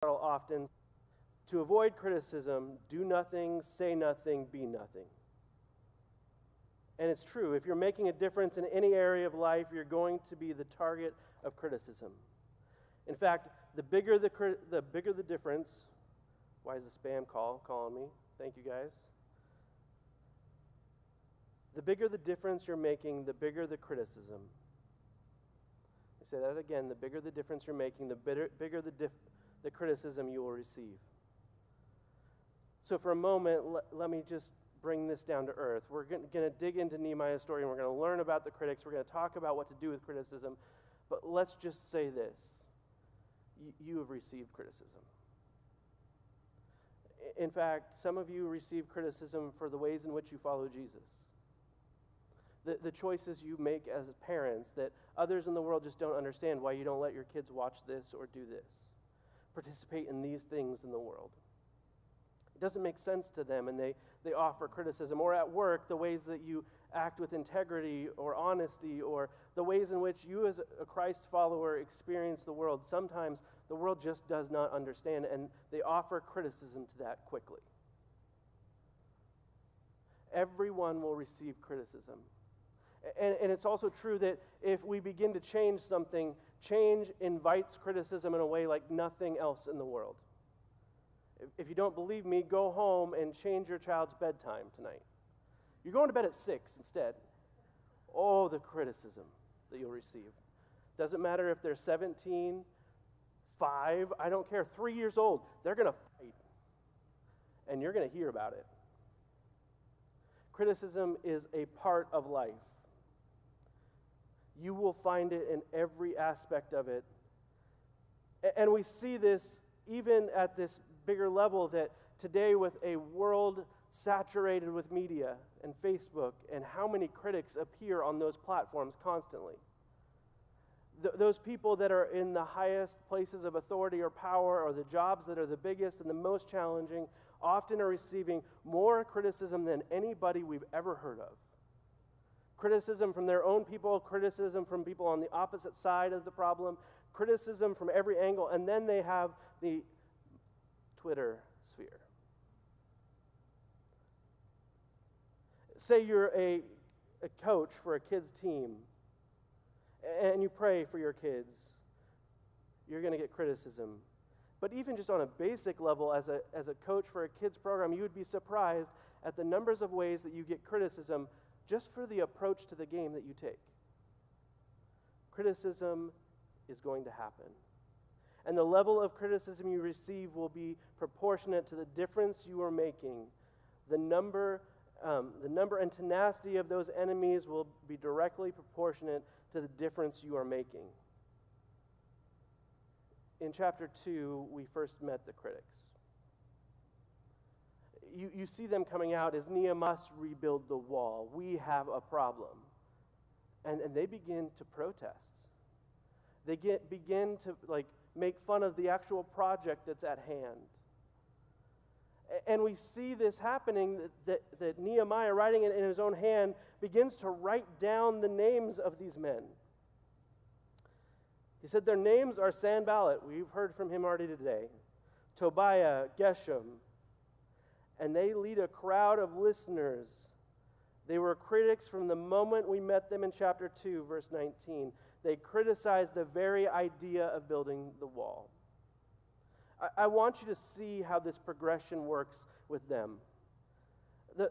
often, to avoid criticism, do nothing, say nothing, be nothing. And it's true. If you're making a difference in any area of life, you're going to be the target of criticism. In fact, the bigger the difference. Why is the spam call calling me? Thank you, guys. The bigger the difference you're making, the bigger the criticism. I say that again. The bigger the difference you're making, the bigger the criticism you will receive. So for a moment, let me just bring this down to earth. We're going to dig into Nehemiah's story, and we're going to learn about the critics. We're going to talk about what to do with criticism. But let's just say this. You have received criticism. In fact, some of you receive criticism for the ways in which you follow Jesus. The choices you make as parents that others in the world just don't understand, why you don't let your kids watch this or do this, participate in these things in the world. It doesn't make sense to them, and they offer criticism. Or at work, the ways that you act with integrity or honesty, or the ways in which you as a Christ follower experience the world. Sometimes the world just does not understand, and they offer criticism to that quickly. Everyone will receive criticism. And it's also true that if we begin to change something, change invites criticism in a way like nothing else in the world. If you don't believe me, go home and change your child's bedtime tonight. You're going to bed at 6 instead. Oh, the criticism that you'll receive. Doesn't matter if they're 17, 5, I don't care, 3 years old. They're going to fight. And you're going to hear about it. Criticism is a part of life. You will find it in every aspect of it. And we see this even at this bigger level, that today with a world saturated with media and Facebook, and how many critics appear on those platforms constantly. Those people that are in the highest places of authority or power, or the jobs that are the biggest and the most challenging, often are receiving more criticism than anybody we've ever heard of. Criticism from their own people, criticism from people on the opposite side of the problem, criticism from every angle, and then they have the Twitter sphere. Say you're a coach for a kids' team, and you pray for your kids. You're going to get criticism. But even just on a basic level, as a coach for a kids' program, you would be surprised at the numbers of ways that you get criticism just for the approach to the game that you take. Criticism is going to happen. And the level of criticism you receive will be proportionate to the difference you are making. The number and tenacity of those enemies will be directly proportionate to the difference you are making. In chapter 2, we first met the critics. You see them coming out as Nehemiah must rebuild the wall. We have a problem. And they begin to protest. They begin to make fun of the actual project that's at hand. And we see this happening, that Nehemiah, writing it in his own hand, begins to write down the names of these men. He said their names are Sanballat, we've heard from him already today, Tobiah, Geshem, and they lead a crowd of listeners. They were critics from the moment we met them in chapter 2, verse 19. They criticized the very idea of building the wall. I want you to see how this progression works with them.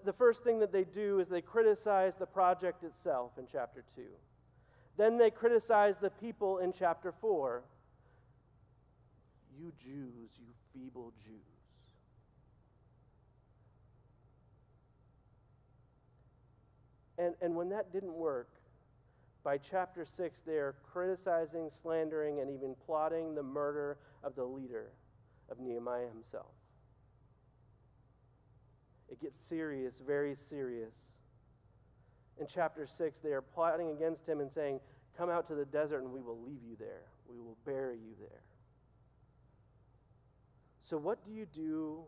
The first thing that they do is they criticize the project itself in chapter 2. Then they criticize the people in chapter 4. You Jews, you feeble Jews. And when that didn't work, by chapter 6, they are criticizing, slandering, and even plotting the murder of the leader, of Nehemiah himself. It gets serious, very serious. In chapter 6, they are plotting against him and saying, "Come out to the desert and we will leave you there. We will bury you there." So what do you do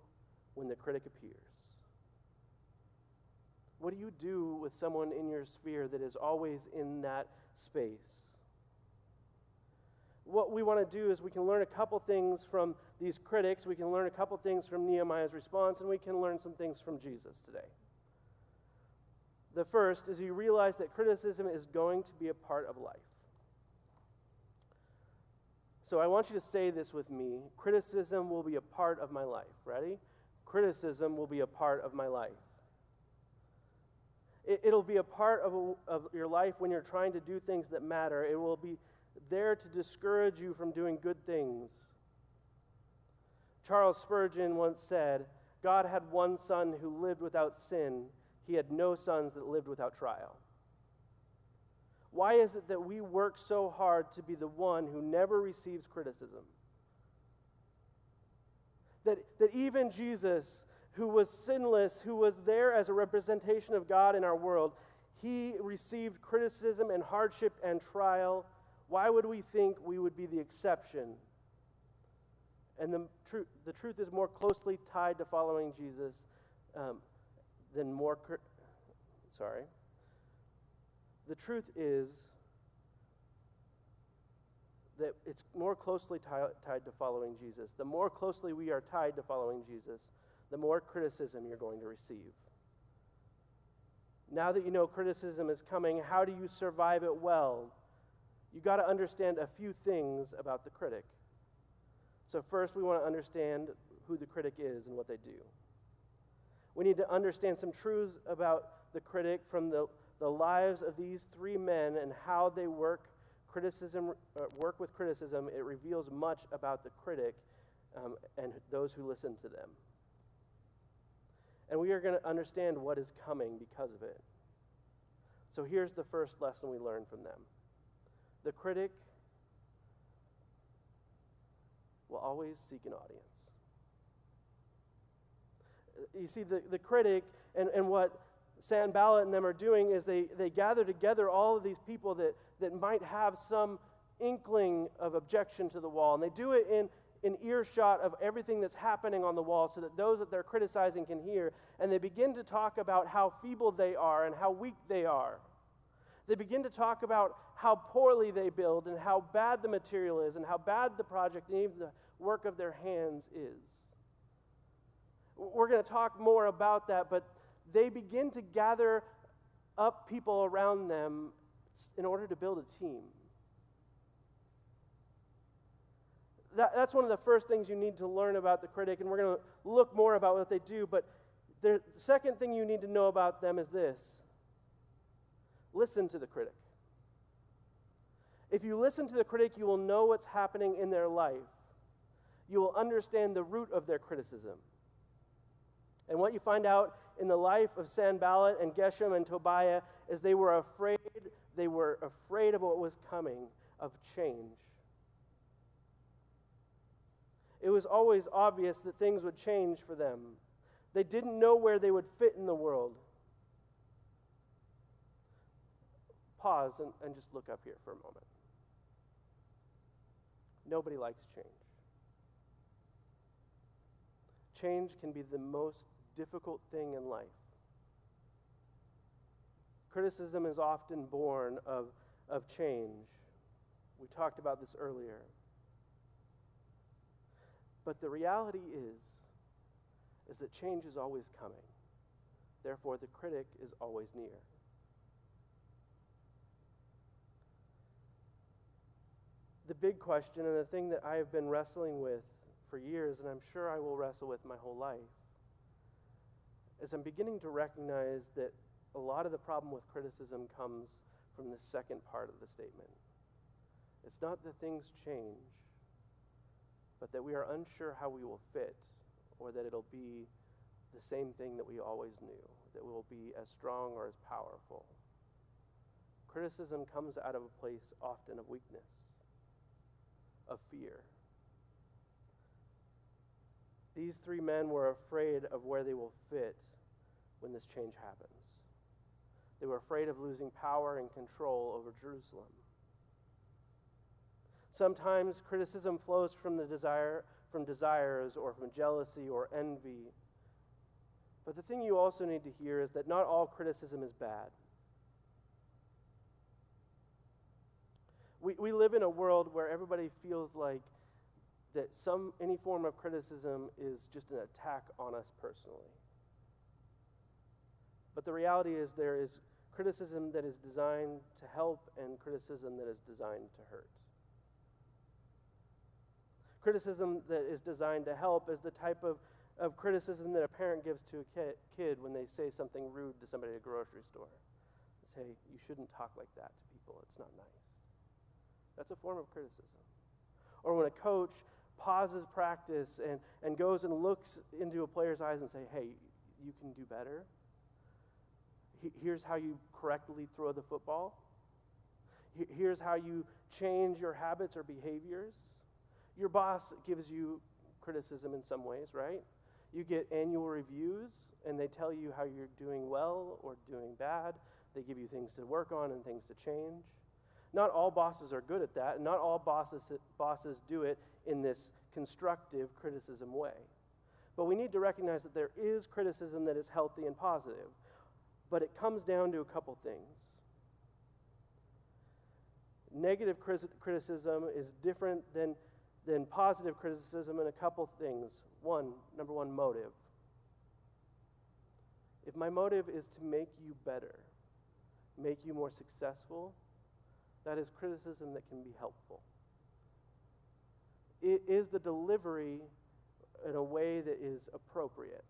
when the critic appears? What do you do with someone in your sphere that is always in that space? What we want to do is we can learn a couple things from these critics, we can learn a couple things from Nehemiah's response, and we can learn some things from Jesus today. The first is you realize that criticism is going to be a part of life. So I want you to say this with me. Criticism will be a part of my life. Ready? Criticism will be a part of my life. It'll be a part of your life when you're trying to do things that matter. It will be there to discourage you from doing good things. Charles Spurgeon once said, God had one son who lived without sin. He had no sons that lived without trial. Why is it that we work so hard to be the one who never receives criticism? That even Jesus, who was sinless, who was there as a representation of God in our world, he received criticism and hardship and trial. Why would we think we would be the exception? And the truth is more closely tied to following Jesus than more... The truth is that it's more closely tied to following Jesus. The more closely we are tied to following Jesus, the more criticism you're going to receive. Now that you know criticism is coming, how do you survive it well? You got to understand a few things about the critic. So first, we want to understand who the critic is and what they do. We need to understand some truths about the critic from the lives of these three men and how they work with criticism. It reveals much about the critic and those who listen to them. And we are going to understand what is coming because of it. So here's the first lesson we learn from them. The critic will always seek an audience. You see, the critic and what Sanballat and them are doing is they gather together all of these people that might have some inkling of objection to the wall. And they do it in earshot of everything that's happening on the wall so that those that they're criticizing can hear. And they begin to talk about how feeble they are and how weak they are. They begin to talk about how poorly they build and how bad the material is and how bad the project and even the work of their hands is. We're going to talk more about that, but they begin to gather up people around them in order to build a team. That's one of the first things you need to learn about the critic, and we're going to look more about what they do, but the second thing you need to know about them is this. Listen to the critic. If you listen to the critic, you will know what's happening in their life. You will understand the root of their criticism. And what you find out in the life of Sanballat and Geshem and Tobiah is they were afraid of what was coming, of change. It was always obvious that things would change for them. They didn't know where they would fit in the world. Pause and just look up here for a moment. Nobody likes change. Change can be the most difficult thing in life. Criticism is often born of change. We talked about this earlier. But the reality is that change is always coming. Therefore, the critic is always near. The big question, and the thing that I have been wrestling with for years, and I'm sure I will wrestle with my whole life, is I'm beginning to recognize that a lot of the problem with criticism comes from the second part of the statement. It's not that things change, but that we are unsure how we will fit, or that it'll be the same thing that we always knew, that we'll be as strong or as powerful. Criticism comes out of a place often of weakness, of fear. These three men were afraid of where they will fit when this change happens. They were afraid of losing power and control over Jerusalem. Sometimes criticism flows from desires or from jealousy or envy. But the thing you also need to hear is that not all criticism is bad. We live in a world where everybody feels like that any form of criticism is just an attack on us personally. But the reality is there is criticism that is designed to help and criticism that is designed to hurt. Criticism that is designed to help is the type of criticism that a parent gives to a kid when they say something rude to somebody at a grocery store. They say, you shouldn't talk like that to people. It's not nice. That's a form of criticism. Or when a coach pauses practice and goes and looks into a player's eyes and say, hey, you can do better. Here's how you correctly throw the football. Here's how you change your habits or behaviors. Your boss gives you criticism in some ways, right? You get annual reviews, and they tell you how you're doing well or doing bad. They give you things to work on and things to change. Not all bosses are good at that, and not all bosses do it in this constructive criticism way. But we need to recognize that there is criticism that is healthy and positive. But it comes down to a couple things. Negative criticism is different than positive criticism in a couple things. Number one, motive. If my motive is to make you better, make you more successful, that is criticism that can be helpful. It is the delivery in a way that is appropriate.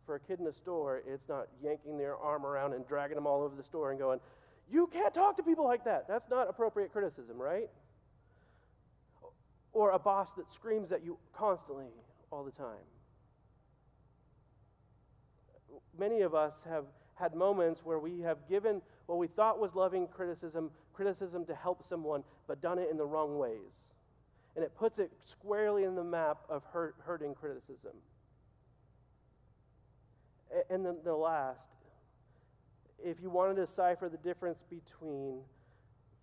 For a kid in a store, it's not yanking their arm around and dragging them all over the store and going, you can't talk to people like that. That's not appropriate criticism, right? Or a boss that screams at you constantly all the time. Many of us have had moments where we have given what we thought was loving criticism to help someone, but done it in the wrong ways. And it puts it squarely in the map of hurting criticism. And then the last, if you wanted to decipher the difference between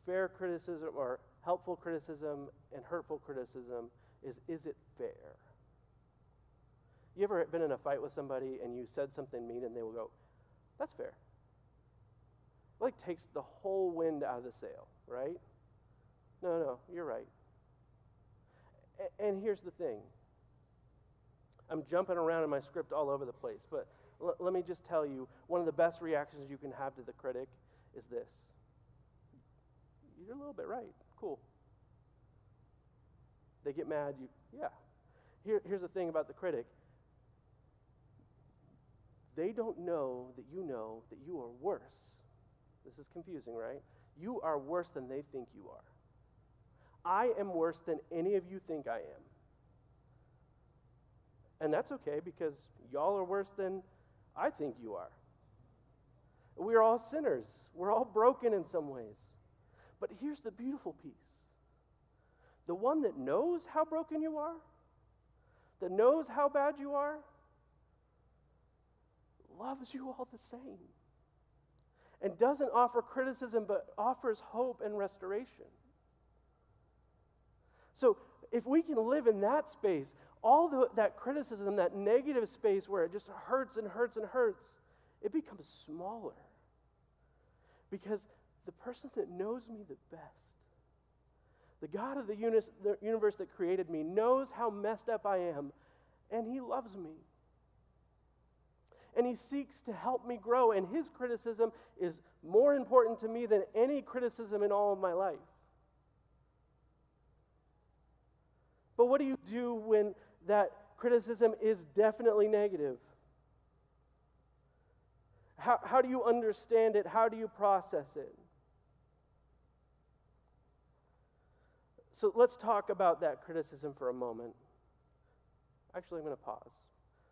fair criticism or helpful criticism and hurtful criticism, is it fair? You ever been in a fight with somebody and you said something mean and they will go, that's fair? It like takes the whole wind out of the sail, right? No, you're right. And here's the thing. I'm jumping around in my script all over the place, but let me just tell you, one of the best reactions you can have to the critic is this. You're a little bit right. Cool. They get mad. Here's the thing about the critic. They don't know that you are worse. This is confusing, right? You are worse than they think you are. I am worse than any of you think I am. And that's okay, because y'all are worse than I think you are. We're all sinners. We're all broken in some ways. But here's the beautiful piece. The one that knows how broken you are, that knows how bad you are, loves you all the same. And doesn't offer criticism, but offers hope and restoration. So if we can live in that space, that criticism, that negative space where it just hurts and hurts and hurts, it becomes smaller. Because the person that knows me the best, the God of the universe that created me, knows how messed up I am, and he loves me. And he seeks to help me grow, and his criticism is more important to me than any criticism in all of my life. But what do you do when that criticism is definitely negative? How do you understand it? How do you process it? So let's talk about that criticism for a moment. Actually, I'm going to pause.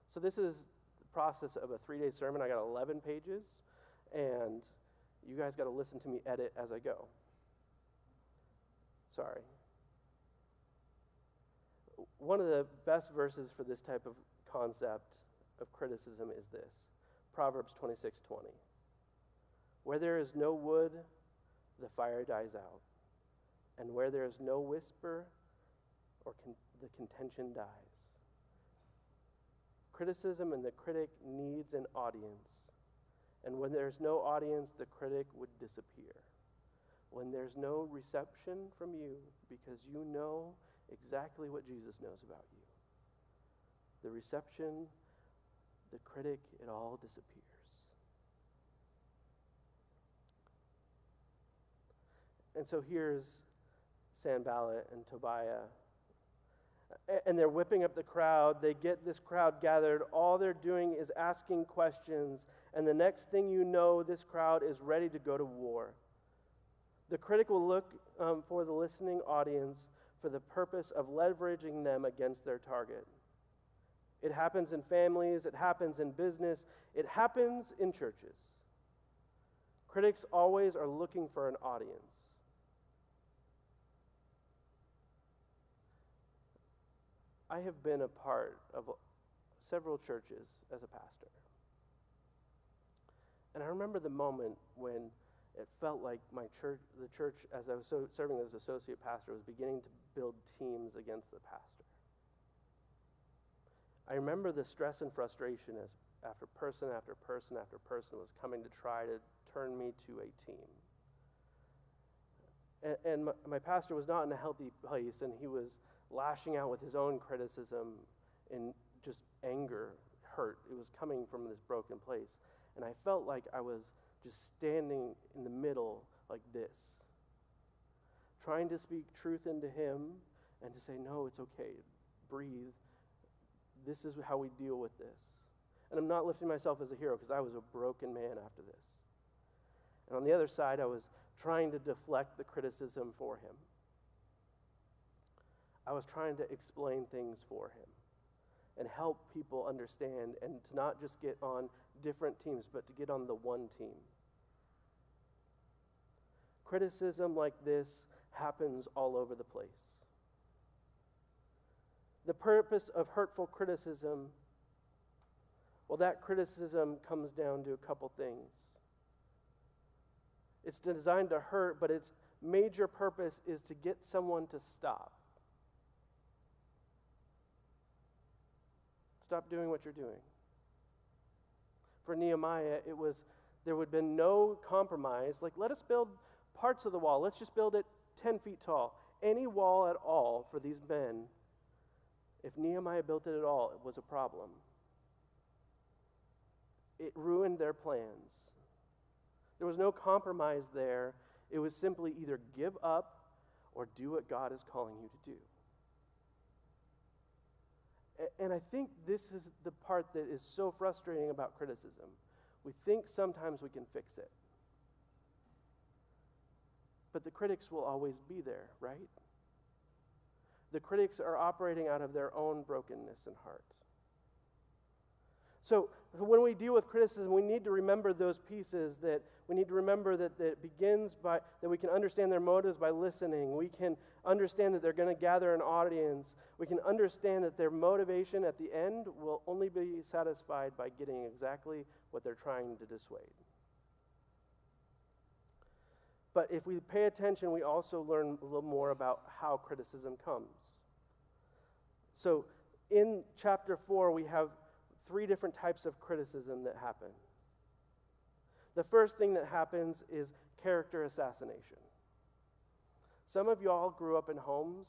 So this is the process of a 3-day sermon. I got 11 pages, and you guys got to listen to me edit as I go. Sorry. One of the best verses for this type of concept of criticism is this. Proverbs 26:20. Where there is no wood, the fire dies out. And where there is no whisper, the contention dies. Criticism and the critic needs an audience. And when there's no audience, the critic would disappear. When there's no reception from you, because you know exactly what Jesus knows about you. The reception, the critic, it all disappears. And so here's Sanballat and Tobiah. And they're whipping up the crowd. They get this crowd gathered. All they're doing is asking questions. And the next thing you know, this crowd is ready to go to war. The critic will look for the listening audience for the purpose of leveraging them against their target. It happens in families. It happens in business. It happens in churches. Critics always are looking for an audience. I have been a part of several churches as a pastor. And I remember the moment when it felt like the church, as I was serving as associate pastor, was beginning to build teams against the pastor. I remember the stress and frustration as after person after person after person was coming to try to turn me to a team. And my pastor was not in a healthy place, and he was lashing out with his own criticism in just anger, hurt. It was coming from this broken place. And I felt like I was just standing in the middle like this, trying to speak truth into him and to say, no, it's okay, breathe. This is how we deal with this. And I'm not lifting myself as a hero because I was a broken man after this. And on the other side, I was trying to deflect the criticism for him. I was trying to explain things for him and help people understand, and to not just get on different teams, but to get on the one team. Criticism like this happens all over the place. The purpose of hurtful criticism, well, that criticism comes down to a couple things. It's designed to hurt, but its major purpose is to get someone to stop. Stop doing what you're doing. For Nehemiah, there would have been no compromise. Like, let us build parts of the wall. Let's just build it 10 feet tall. Any wall at all for these men. If Nehemiah built it at all, it was a problem. It ruined their plans. There was no compromise there. It was simply either give up or do what God is calling you to do. And I think this is the part that is so frustrating about criticism. We think sometimes we can fix it. But the critics will always be there, right? The critics are operating out of their own brokenness and heart. So when we deal with criticism, we need to remember those pieces. That we need to remember that it begins by, that we can understand their motives by listening. We can understand that they're going to gather an audience. We can understand that their motivation at the end will only be satisfied by getting exactly what they're trying to dissuade. But if we pay attention, we also learn a little more about how criticism comes. So in chapter 4, we have 3 different types of criticism that happen. The first thing that happens is character assassination. Some of y'all grew up in homes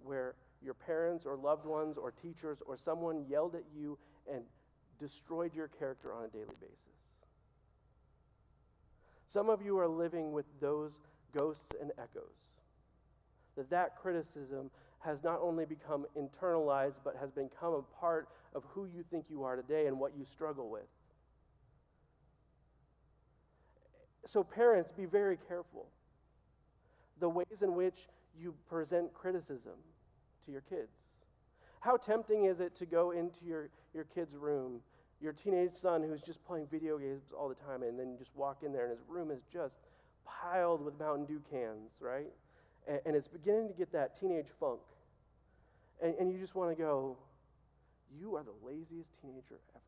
where your parents or loved ones or teachers or someone yelled at you and destroyed your character on a daily basis. Some of you are living with those ghosts and echoes. That criticism has not only become internalized, but has become a part of who you think you are today and what you struggle with. So parents, be very careful. The ways in which you present criticism to your kids. How tempting is it to go into your kid's room, your teenage son who's just playing video games all the time, and then you just walk in there and his room is just piled with Mountain Dew cans, right? And it's beginning to get that teenage funk. And you just want to go, you are the laziest teenager ever.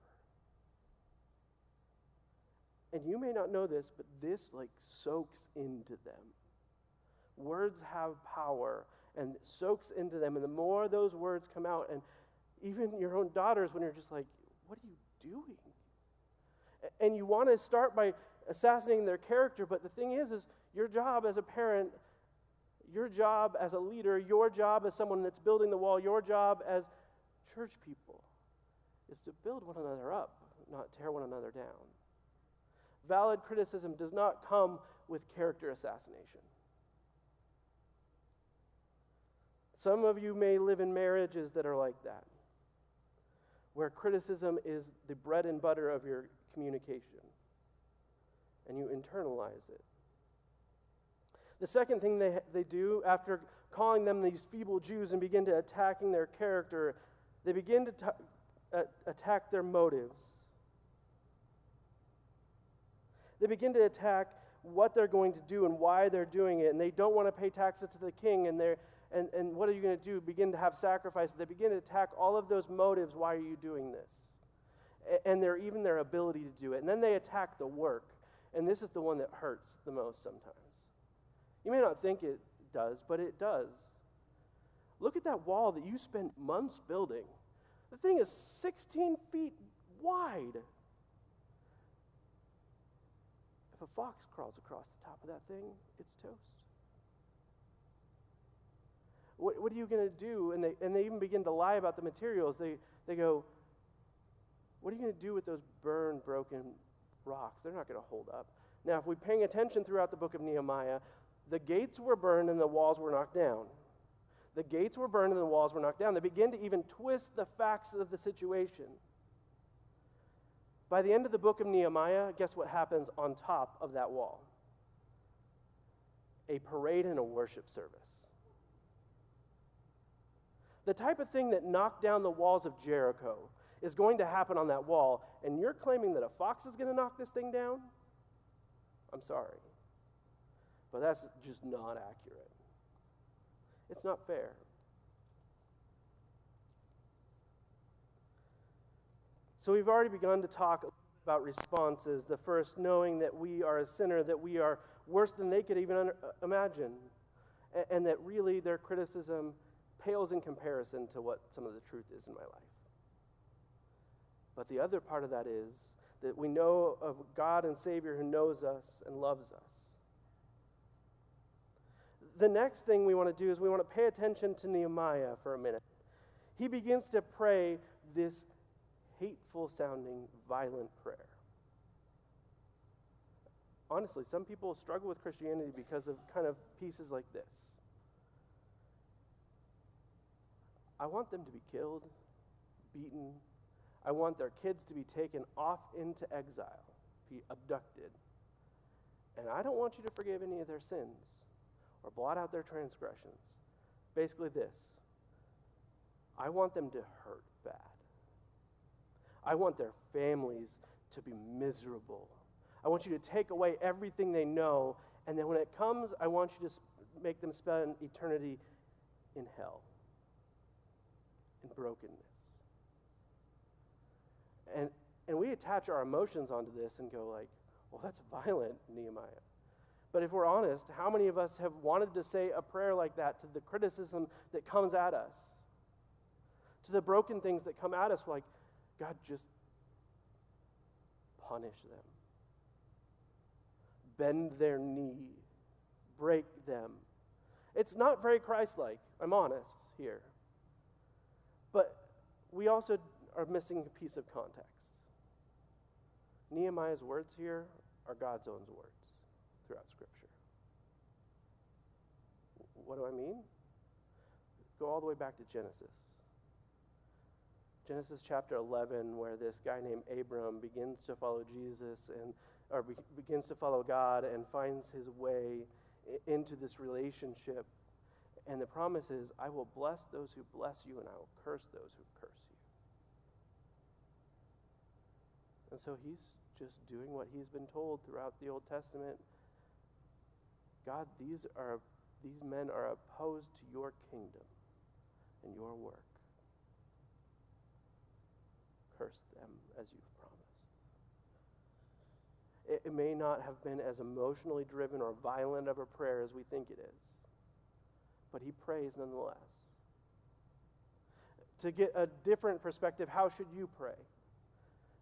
And you may not know this, but this soaks into them. Words have power and it soaks into them. And the more those words come out, and even your own daughters, when you're just like, what are you doing? And you want to start by assassinating their character, but the thing is your job as a parent, Your job as a leader, your job as someone that's building the wall, your job as church people is to build one another up, not tear one another down. Valid criticism does not come with character assassination. Some of you may live in marriages that are like that, where criticism is the bread and butter of your communication, and you internalize it. The second thing they do, after calling them these feeble Jews and begin to attacking their character, they begin to attack their motives. They begin to attack what they're going to do and why they're doing it, and they don't want to pay taxes to the king, and what are you going to do? Begin to have sacrifices. They begin to attack all of those motives. Why are you doing this? And even their ability to do it. And then they attack the work, and this is the one that hurts the most sometimes. You may not think it does, but it does. Look at that wall that you spent months building. The thing is 16 feet wide. If a fox crawls across the top of that thing, it's toast. What are you going to do? And they even begin to lie about the materials. They go, what are you going to do with those burned, broken rocks? They're not going to hold up. Now, if we're paying attention throughout the book of Nehemiah, the gates were burned and the walls were knocked down. The gates were burned and the walls were knocked down. They begin to even twist the facts of the situation. By the end of the book of Nehemiah, guess what happens on top of that wall? A parade and a worship service. The type of thing that knocked down the walls of Jericho is going to happen on that wall, and you're claiming that a fox is going to knock this thing down? I'm sorry. But that's just not accurate. It's not fair. So we've already begun to talk about responses. The first, knowing that we are a sinner, that we are worse than they could even imagine, and that really their criticism pales in comparison to what some of the truth is in my life. But the other part of that is that we know of God and Savior who knows us and loves us. The next thing we want to do is we want to pay attention to Nehemiah for a minute. He begins to pray this hateful-sounding, violent prayer. Honestly, some people struggle with Christianity because of kind of pieces like this. I want them to be killed, beaten. I want their kids to be taken off into exile, be abducted. And I don't want you to forgive any of their sins or blot out their transgressions. Basically this. I want them to hurt bad. I want their families to be miserable. I want you to take away everything they know, and then when it comes, I want you to make them spend eternity in hell, in brokenness. And we attach our emotions onto this and go like, well, that's violent, Nehemiah. But if we're honest, how many of us have wanted to say a prayer like that to the criticism that comes at us? To the broken things that come at us, like, God, just punish them. Bend their knee. Break them. It's not very Christ-like, I'm honest here. But we also are missing a piece of context. Nehemiah's words here are God's own words throughout Scripture. What do I mean? Go all the way back to Genesis. Genesis chapter 11, where this guy named Abram begins to follow Jesus begins to follow God and finds his way into this relationship. And the promise is, I will bless those who bless you and I will curse those who curse you. And so he's just doing what he's been told throughout the Old Testament. God, these men are opposed to your kingdom and your work. Curse them as you've promised. It may not have been as emotionally driven or violent of a prayer as we think it is, but he prays nonetheless. To get a different perspective, how should you pray?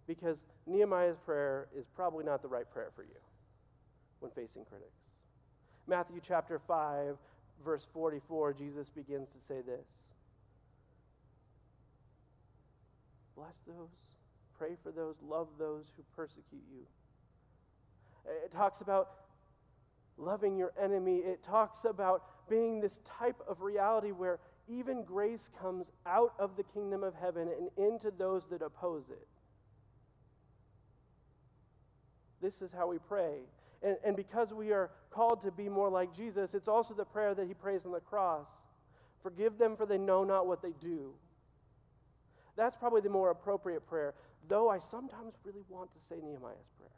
Because Nehemiah's prayer is probably not the right prayer for you when facing critics. Matthew chapter 5 verse 44, Jesus begins to say this: bless those, pray for those, love those who persecute you. It talks about loving your enemy. It talks about being this type of reality where even grace comes out of the kingdom of heaven and into those that oppose it. This is how we pray. And because we are called to be more like Jesus, it's also the prayer that he prays on the cross. Forgive them, for they know not what they do. That's probably the more appropriate prayer, though I sometimes really want to say Nehemiah's prayer.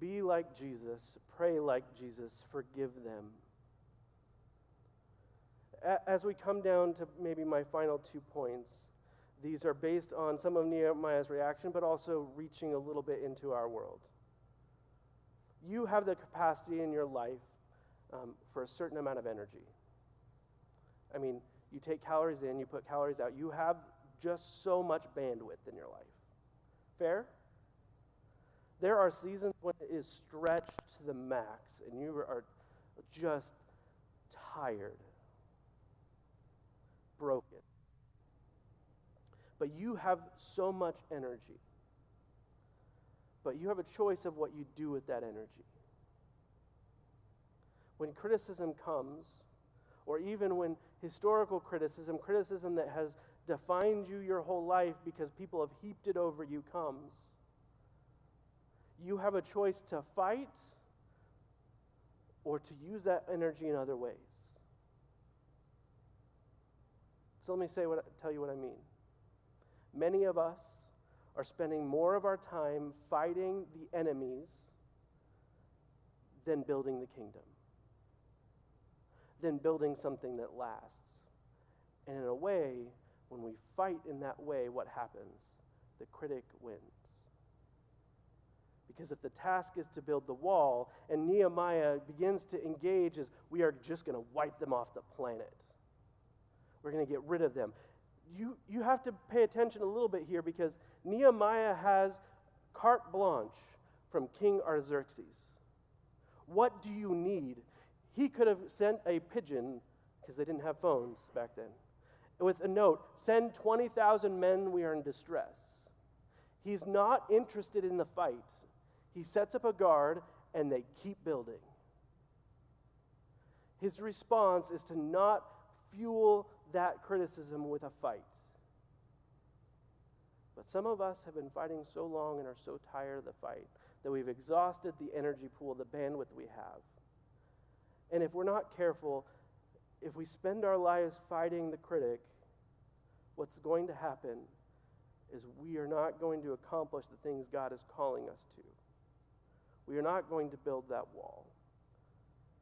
Be like Jesus, pray like Jesus, forgive them. As we come down to maybe my final 2 points, these are based on some of Nehemiah's reaction, but also reaching a little bit into our world. You have the capacity in your life for a certain amount of energy. I mean, you take calories in, you put calories out. You have just so much bandwidth in your life. Fair? There are seasons when it is stretched to the max, and you are just tired, broken. But you have so much energy. But you have a choice of what you do with that energy. When criticism comes, or even when historical criticism that has defined you your whole life because people have heaped it over you comes, you have a choice to fight or to use that energy in other ways. So let me tell you what I mean. Many of us are spending more of our time fighting the enemies than building the kingdom, than building something that lasts. And in a way, when we fight in that way, what happens? The critic wins. Because if the task is to build the wall, and Nehemiah begins to engage as we are just going to wipe them off the planet. We're going to get rid of them. You have to pay attention a little bit here because Nehemiah has carte blanche from King Artaxerxes. What do you need? He could have sent a pigeon, because they didn't have phones back then, with a note, send 20,000 men, we are in distress. He's not interested in the fight. He sets up a guard, and they keep building. His response is to not fuel that criticism with a fight. But some of us have been fighting so long and are so tired of the fight that we've exhausted the energy pool, the bandwidth we have. And if we're not careful, if we spend our lives fighting the critic, what's going to happen is we are not going to accomplish the things God is calling us to. We are not going to build that wall.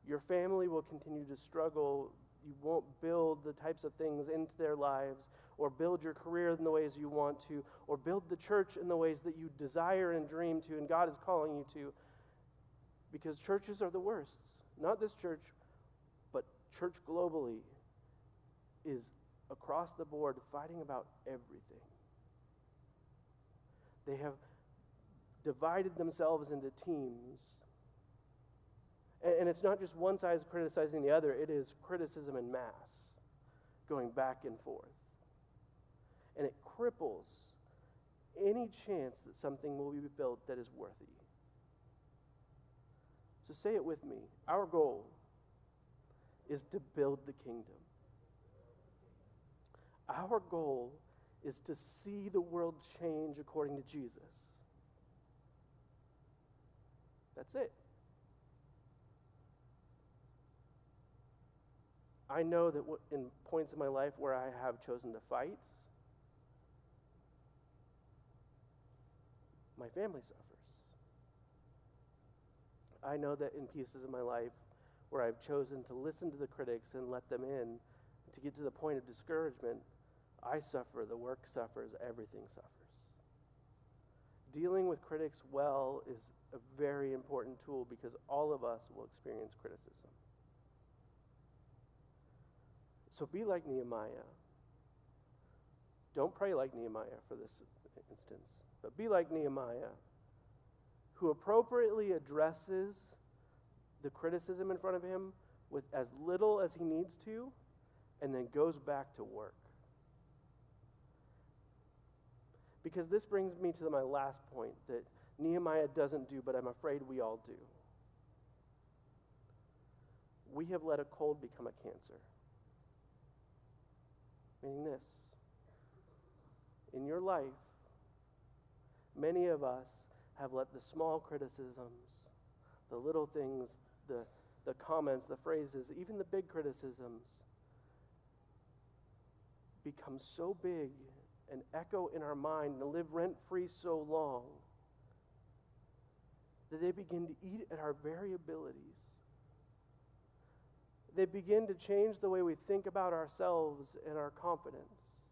Your family will continue to struggle. You won't build the types of things into their lives, or build your career in the ways you want to, or build the church in the ways that you desire and dream to, and God is calling you to, because churches are the worst. Not this church, but church globally is across the board fighting about everything. They have divided themselves into teams. And it's not just one side criticizing the other, it is criticism en masse, going back and forth. And it cripples any chance that something will be built that is worthy. So say it with me. Our goal is to build the kingdom. Our goal is to see the world change according to Jesus. That's it. I know that in points in my life where I have chosen to fight, my family suffers. I know that in pieces of my life where I've chosen to listen to the critics and let them in, to get to the point of discouragement, I suffer, the work suffers, everything suffers. Dealing with critics well is a very important tool because all of us will experience criticism. So be like Nehemiah. Don't pray like Nehemiah for this instance, But be like Nehemiah, who appropriately addresses the criticism in front of him with as little as he needs to, and then goes back to work. Because this brings me to my last point that Nehemiah doesn't do, but I'm afraid we all do. We have let a cold become a cancer. Meaning this, in your life, many of us have let the small criticisms, the little things, the comments, the phrases, even the big criticisms become so big and echo in our mind and live rent-free so long that they begin to eat at our very abilities. They begin to change the way we think about ourselves and our confidence.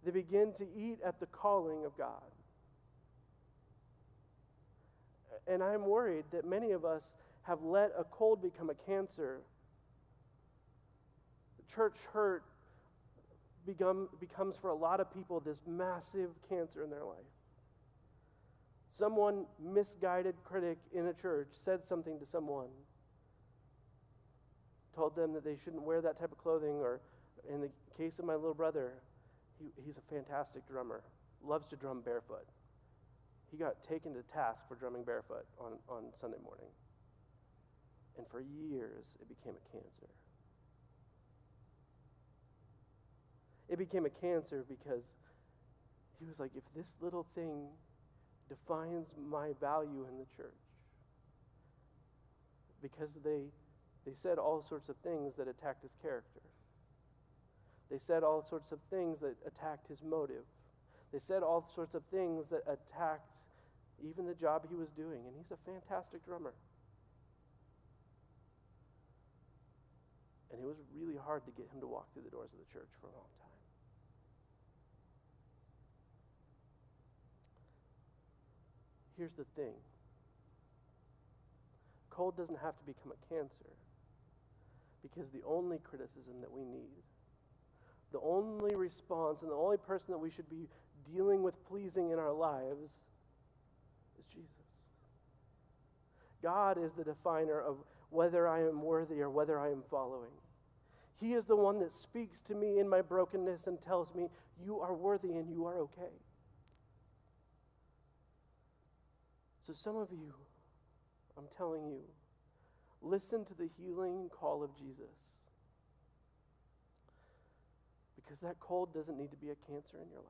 They begin to eat at the calling of God. And I'm worried that many of us have let a cold become a cancer. Church hurt becomes for a lot of people this massive cancer in their life. Someone misguided critic in a church said something to someone, told them that they shouldn't wear that type of clothing, or in the case of my little brother, he's a fantastic drummer, loves to drum barefoot. He got taken to task for drumming barefoot on Sunday morning. And for years, it became a cancer. It became a cancer because he was like, if this little thing defines my value in the church, because they said all sorts of things that attacked his character. They said all sorts of things that attacked his motive. They said all sorts of things that attacked even the job he was doing. And he's a fantastic drummer. And it was really hard to get him to walk through the doors of the church for a long time. Here's the thing. Cold doesn't have to become a cancer, because the only criticism that we need, the only response, and the only person that we should be dealing with pleasing in our lives is Jesus. God is the definer of whether I am worthy or whether I am following. He is the one that speaks to me in my brokenness and tells me, you are worthy and you are okay. So some of you, I'm telling you, listen to the healing call of Jesus. Because that cold doesn't need to be a cancer in your life.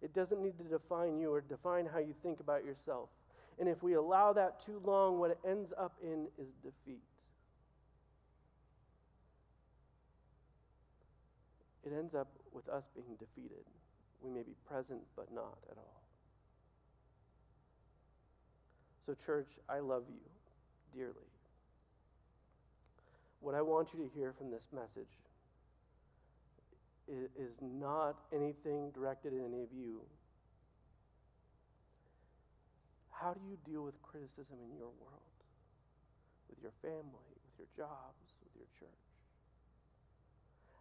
It doesn't need to define you or define how you think about yourself. And if we allow that too long, what it ends up in is defeat. It ends up with us being defeated. We may be present, but not at all. So church, I love you dearly. What I want you to hear from this message is not anything directed at any of you. How do you deal with criticism in your world? With your family, with your jobs, with your church?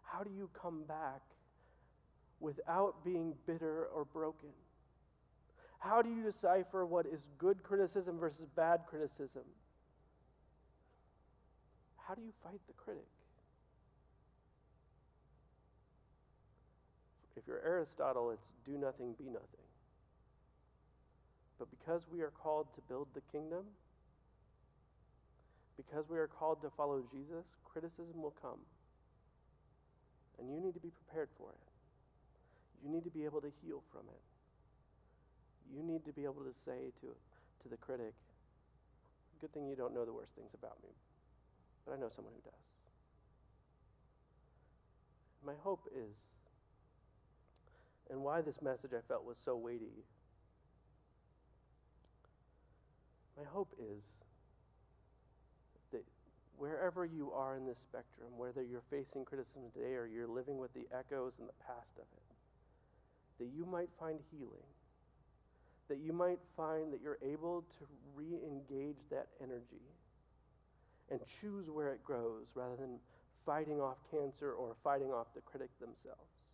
How do you come back without being bitter or broken? How do you decipher what is good criticism versus bad criticism? How do you fight the critic? If you're Aristotle, it's do nothing, be nothing. But because we are called to build the kingdom, because we are called to follow Jesus, criticism will come. And you need to be prepared for it. You need to be able to heal from it. You need to be able to say to the critic, good thing you don't know the worst things about me, but I know someone who does. My hope is, and why this message I felt was so weighty, my hope is that wherever you are in this spectrum, whether you're facing criticism today or you're living with the echoes and the past of it, that you might find healing, that you might find that you're able to re-engage that energy and choose where it grows rather than fighting off cancer or fighting off the critic themselves.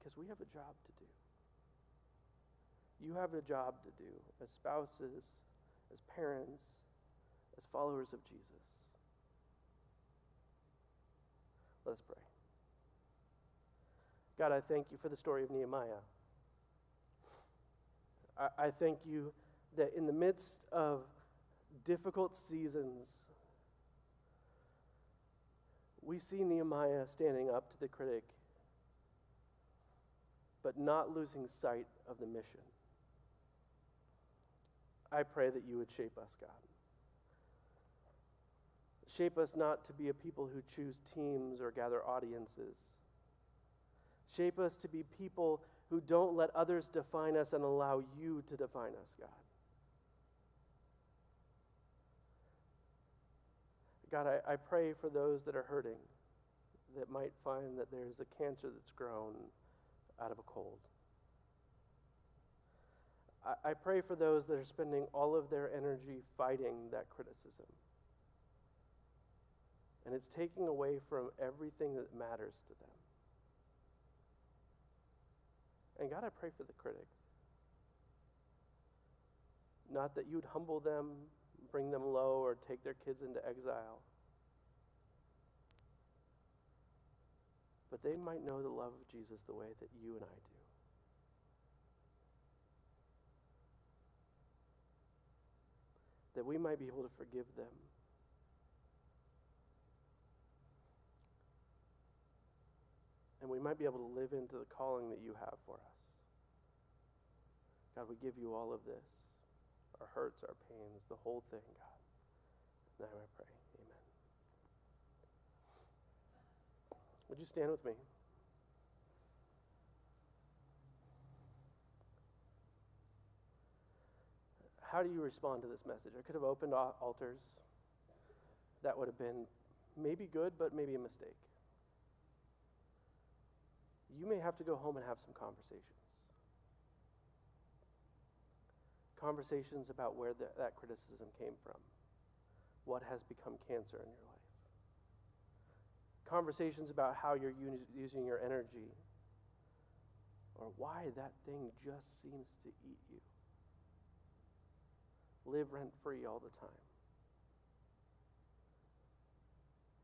because we have a job to do. You have a job to do as spouses, as parents, as followers of Jesus. Let us pray. God, I thank you for the story of Nehemiah. I thank you that in the midst of difficult seasons, we see Nehemiah standing up to the critic, but not losing sight of the mission. I pray that you would shape us, God. Shape us not to be a people who choose teams or gather audiences. Shape us to be people who don't let others define us and allow you to define us, God. God, I pray for those that are hurting, that might find that there's a cancer that's grown out of a cold. I pray for those that are spending all of their energy fighting that criticism. And it's taking away from everything that matters to them. And God, I pray for the critic. Not that you'd humble them, bring them low, or take their kids into exile. But they might know the love of Jesus the way that you and I do. That we might be able to forgive them. And we might be able to live into the calling that you have for us. God, we give you all of this, our hurts, our pains, the whole thing, God. Now I pray, amen. Would you stand with me? How do you respond to this message? I could have opened altars. That would have been maybe good, but maybe a mistake. You may have to go home and have some conversations. Conversations about where that criticism came from. What has become cancer in your life. Conversations about how you're using your energy, or why that thing just seems to eat you. Live rent-free all the time.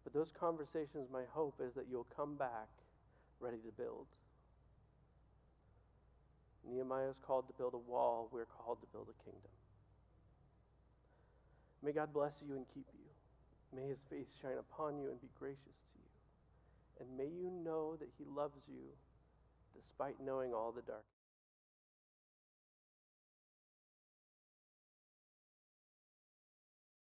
But those conversations, my hope is that you'll come back ready to build. Nehemiah is called to build a wall. We're called to build a kingdom. May God bless you and keep you. May his face shine upon you and be gracious to you. And may you know that he loves you despite knowing all the dark.